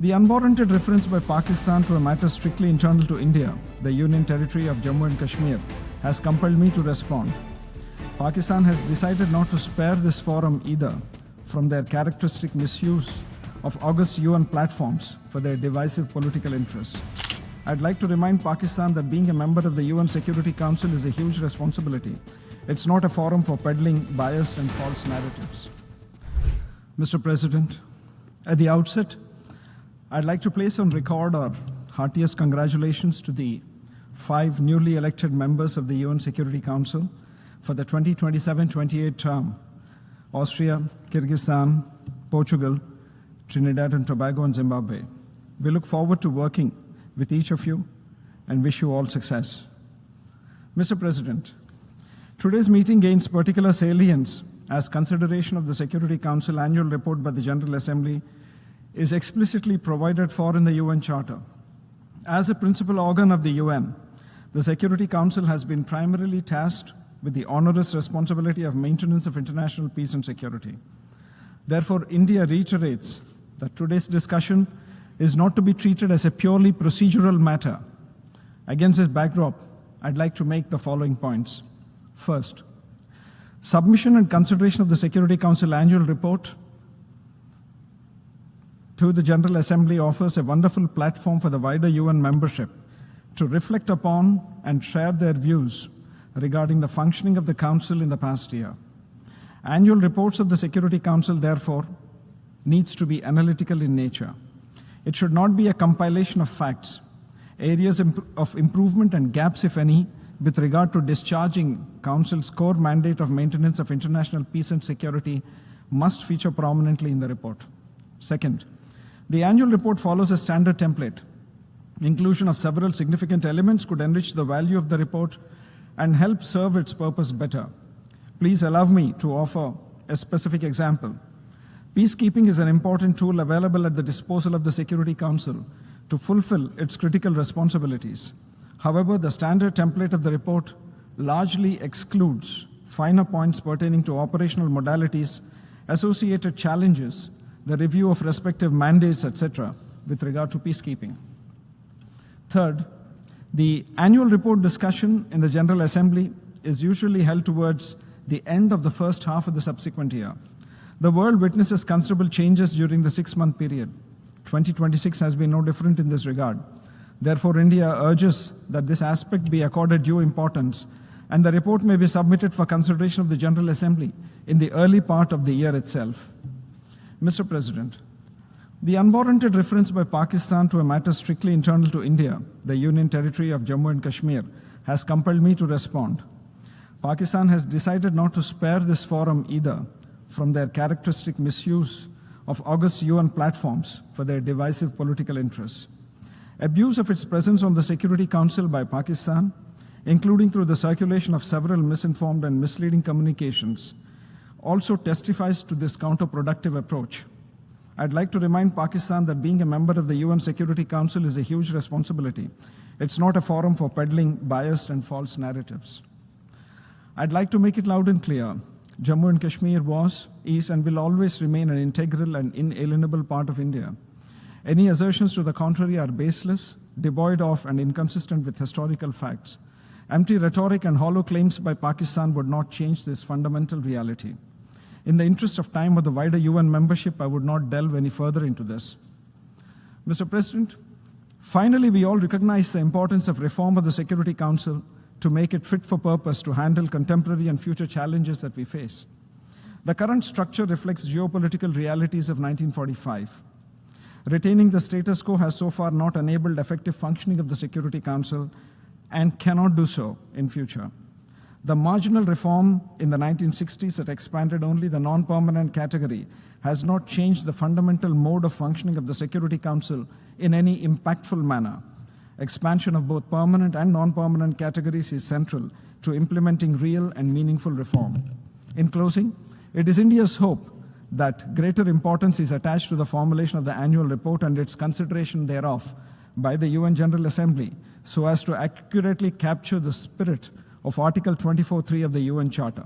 The unwarranted reference by Pakistan to a matter strictly internal to India, the Union Territory of Jammu and Kashmir, has compelled me to respond. Pakistan has decided not to spare this forum either from their characteristic misuse of august UN platforms for their divisive political interests. I'd like to remind Pakistan that being a member of the UN Security Council is a huge responsibility. It's not a forum for peddling biased and false narratives. Mr. President, at the outset, I'd like to place on record our heartiest congratulations to the 5 newly elected members of the UN Security Council for the 2027-28 term: Austria, Kyrgyzstan, Portugal, Trinidad and Tobago, and Zimbabwe. We look forward to working with each of you and wish you all success. Mr. President, today's meeting gains particular salience as consideration of the Security Council annual report by the General Assembly is explicitly provided for in the UN Charter. As a principal organ of the UN, the Security Council has been primarily tasked with the onerous responsibility of maintenance of international peace and security. Therefore, India reiterates that today's discussion is not to be treated as a purely procedural matter. Against this backdrop, I'd like to make the following points. First, submission and consideration of the Security Council annual report to the General Assembly offers a wonderful platform for the wider UN membership to reflect upon and share their views regarding the functioning of the Council in the past year. Annual reports of the Security Council, therefore, needs to be analytical in nature. It should not be a compilation of facts. Areas of improvement and gaps, if any, with regard to discharging Council's core mandate of maintenance of international peace and security must feature prominently in the report. Second, the annual report follows a standard template. Inclusion of several significant elements could enrich the value of the report and help serve its purpose better. Please allow me to offer a specific example. Peacekeeping is an important tool available at the disposal of the Security Council to fulfill its critical responsibilities. However, the standard template of the report largely excludes finer points pertaining to operational modalities, associated challenges, the review of respective mandates, etc., with regard to peacekeeping. Third, the annual report discussion in the General Assembly is usually held towards the end of the first half of the subsequent year. The world witnesses considerable changes during the 6-month period. 2026 has been no different in this regard. Therefore, India urges that this aspect be accorded due importance, and the report may be submitted for consideration of the General Assembly in the early part of the year itself. Mr. President, the unwarranted reference by Pakistan to a matter strictly internal to India, the Union Territory of Jammu and Kashmir, has compelled me to respond. Pakistan has decided not to spare this forum either from their characteristic misuse of august UN platforms for their divisive political interests. Abuse of its presence on the Security Council by Pakistan, including through the circulation of several misinformed and misleading communications, also testifies to this counterproductive approach. I'd like to remind Pakistan that being a member of the UN Security Council is a huge responsibility. It's not a forum for peddling biased and false narratives. I'd like to make it loud and clear: Jammu and Kashmir was, is, and will always remain an integral and inalienable part of India. Any assertions to the contrary are baseless, devoid of, and inconsistent with historical facts. Empty rhetoric and hollow claims by Pakistan would not change this fundamental reality. In the interest of time of the wider UN membership, I would not delve any further into this. Mr. President, finally, we all recognize the importance of reform of the Security Council to make it fit for purpose to handle contemporary and future challenges that we face. The current structure reflects geopolitical realities of 1945. Retaining the status quo has so far not enabled effective functioning of the Security Council and cannot do so in future. The marginal reform in the 1960s that expanded only the non-permanent category has not changed the fundamental mode of functioning of the Security Council in any impactful manner. Expansion of both permanent and non-permanent categories is central to implementing real and meaningful reform. In closing, it is India's hope that greater importance is attached to the formulation of the annual report and its consideration thereof by the UN General Assembly so as to accurately capture the spirit of Article 24(3) of the UN Charter.